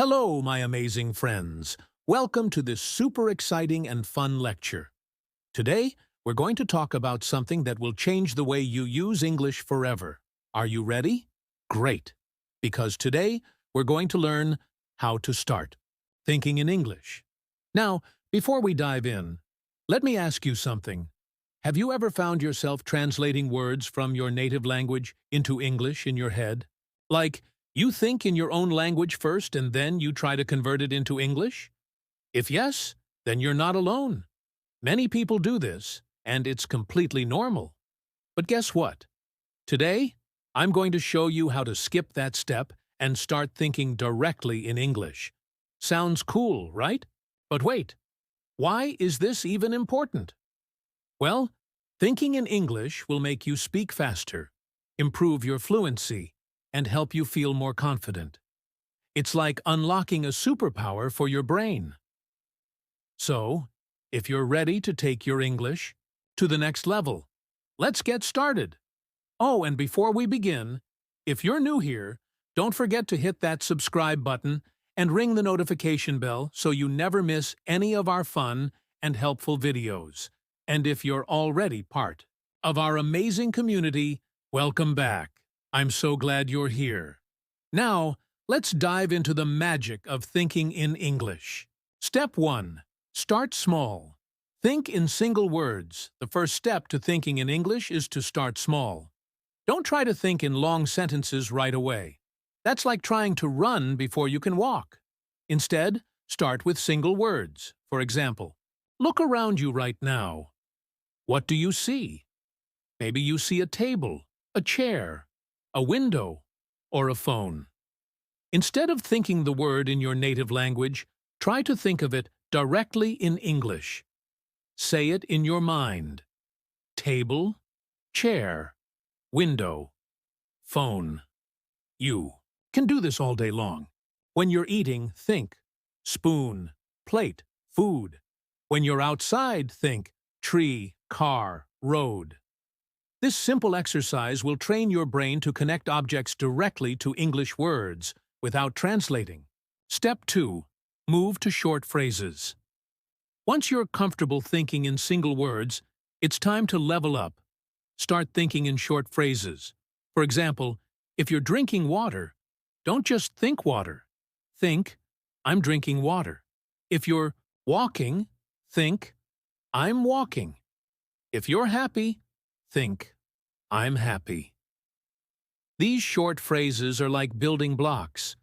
Hello, my amazing friends. Welcome to this super exciting and fun lecture. Today, we're going to talk about something that will change the way you use English forever. Are you ready? Great! Because today, we're going to learn how to start thinking in English. Now, before we dive in, let me ask you something. Have you ever found yourself translating words from your native language into English in your head? Like, you think in your own language first and then you try to convert it into English? If yes, then you're not alone. Many people do this, and it's completely normal. But guess what? Today, I'm going to show you how to skip that step and start thinking directly in English. Sounds cool, right? But wait, why is this even important? Well, thinking in English will make you speak faster, improve your fluency, and help you feel more confident. It's like unlocking a superpower for your brain. So, if you're ready to take your English to the next level, let's get started. Oh, and before we begin, if you're new here, don't forget to hit that subscribe button and ring the notification bell so you never miss any of our fun and helpful videos. And if you're already part of our amazing community, welcome back. I'm so glad you're here. Now, let's dive into the magic of thinking in English. Step 1. Start small. Think in single words. The first step to thinking in English is to start small. Don't try to think in long sentences right away. That's like trying to run before you can walk. Instead, start with single words. For example, look around you right now. What do you see? Maybe you see a table, a chair, a window, or a phone. Instead of thinking the word in your native language, try to think of it directly in English. Say it in your mind. Table, chair, window, phone. You can do this all day long. When you're eating, think spoon, plate, food. When you're outside, think tree, car, road. This simple exercise will train your brain to connect objects directly to English words without translating. Step 2. Move to short phrases. Once you're comfortable thinking in single words, it's time to level up. Start thinking in short phrases. For example, if you're drinking water, don't just think water. Think, I'm drinking water. If you're walking, think, I'm walking. If you're happy, think, I'm happy. These short phrases are like building blocks.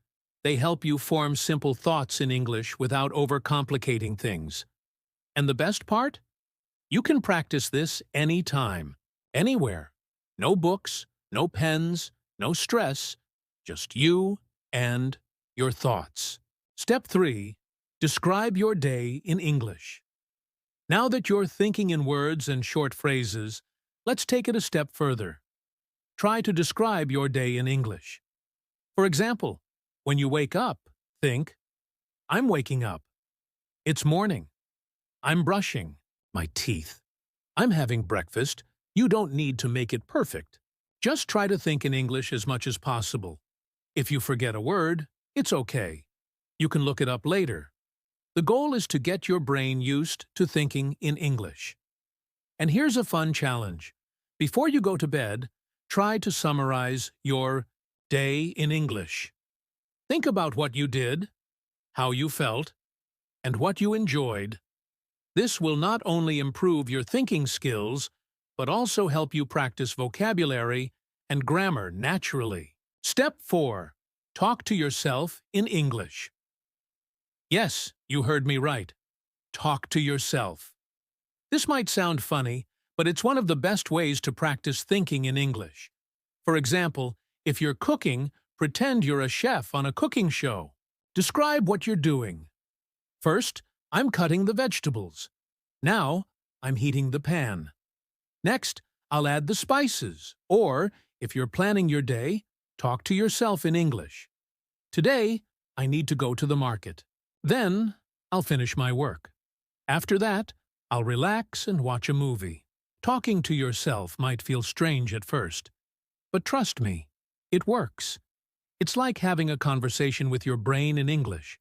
They help you form simple thoughts in English without overcomplicating things. And the best part? You can practice this anytime, anywhere. No books, no pens, no stress, just you and your thoughts. Step 3. Describe your day in English. Now that you're thinking in words and short phrases, let's take it a step further. Try to describe your day in English. For example, when you wake up, think, I'm waking up. It's morning. I'm brushing my teeth. I'm having breakfast. You don't need to make it perfect. Just try to think in English as much as possible. If you forget a word, it's okay. You can look it up later. The goal is to get your brain used to thinking in English. And here's a fun challenge. Before you go to bed, try to summarize your day in English. Think about what you did, how you felt, and what you enjoyed. This will not only improve your thinking skills, but also help you practice vocabulary and grammar naturally. Step 4. Talk to yourself in English. Yes, you heard me right. Talk to yourself. This might sound funny, but it's one of the best ways to practice thinking in English. For example, if you're cooking, pretend you're a chef on a cooking show. Describe what you're doing. First, I'm cutting the vegetables. Now, I'm heating the pan. Next, I'll add the spices. Or, if you're planning your day, talk to yourself in English. Today, I need to go to the market. Then, I'll finish my work. After that, I'll relax and watch a movie. Talking to yourself might feel strange at first, but trust me, it works. It's like having a conversation with your brain in English,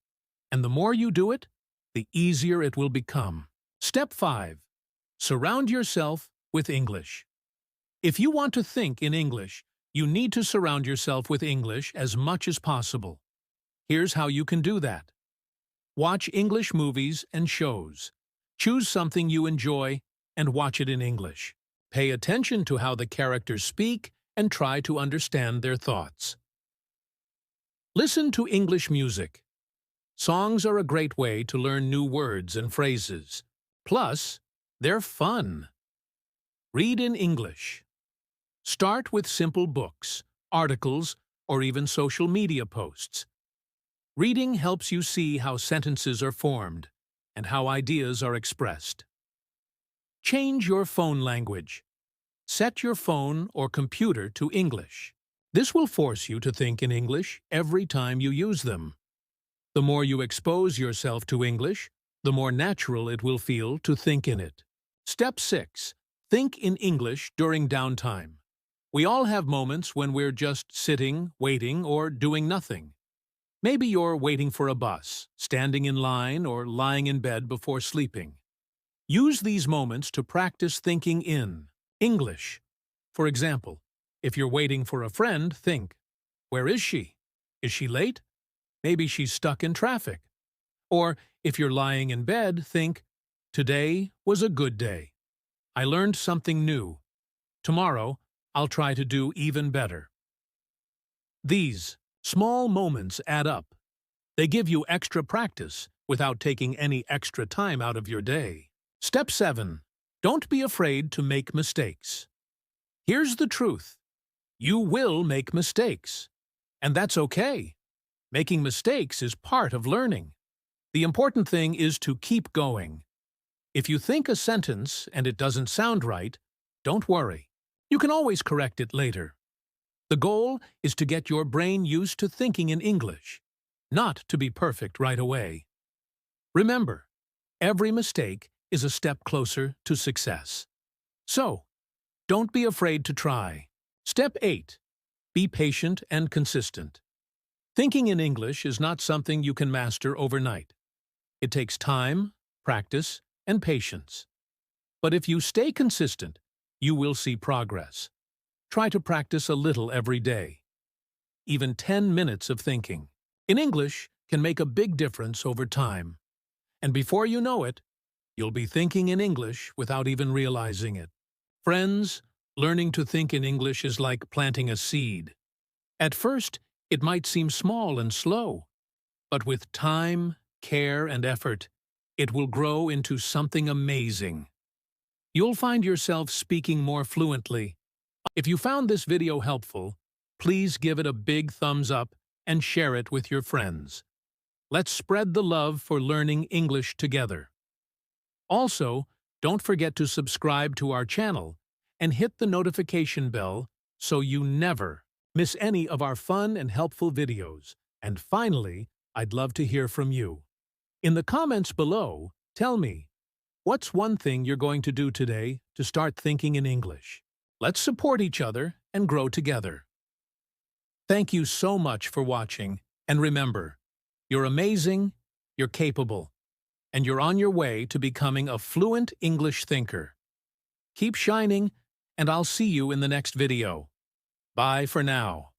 and the more you do it, the easier it will become. Step 5. Surround yourself with English. If you want to think in English, you need to surround yourself with English as much as possible. Here's how you can do that. Watch English movies and shows. Choose something you enjoy and watch it in English. Pay attention to how the characters speak and try to understand their thoughts. Listen to English music. Songs are a great way to learn new words and phrases. Plus, they're fun. Read in English. Start with simple books, articles, or even social media posts. Reading helps you see how sentences are formed and how ideas are expressed. Change your phone language. Set your phone or computer to English. This will force you to think in English every time you use them. The more you expose yourself to English, the more natural it will feel to think in it. Step 6. Think in English during downtime. We all have moments when we're just sitting, waiting, or doing nothing. Maybe you're waiting for a bus, standing in line, or lying in bed before sleeping. Use these moments to practice thinking in English. For example, if you're waiting for a friend, think, "Where is she? Is she late? Maybe she's stuck in traffic." Or if you're lying in bed, think, "Today was a good day. I learned something new. Tomorrow, I'll try to do even better." These small moments add up. They give you extra practice without taking any extra time out of your day. Step 7. Don't be afraid to make mistakes. Here's the truth. You will make mistakes. And that's okay. Making mistakes is part of learning. The important thing is to keep going. If you think a sentence and it doesn't sound right, don't worry. You can always correct it later. The goal is to get your brain used to thinking in English, not to be perfect right away. Remember, every mistake is a step closer to success. So, don't be afraid to try. Step 8. Be patient and consistent. Thinking in English is not something you can master overnight. It takes time, practice, and patience. But if you stay consistent, you will see progress. Try to practice a little every day. Even 10 minutes of thinking in English can make a big difference over time. And before you know it, you'll be thinking in English without even realizing it. Friends, learning to think in English is like planting a seed. At first, it might seem small and slow, but with time, care, and effort, it will grow into something amazing. You'll find yourself speaking more fluently. If you found this video helpful, please give it a big thumbs up and share it with your friends. Let's spread the love for learning English together. Also, don't forget to subscribe to our channel and hit the notification bell so you never miss any of our fun and helpful videos. And finally, I'd love to hear from you. In the comments below, tell me, what's one thing you're going to do today to start thinking in English? Let's support each other and grow together. Thank you so much for watching, and remember, you're amazing, you're capable, and you're on your way to becoming a fluent English thinker. Keep shining, and I'll see you in the next video. Bye for now.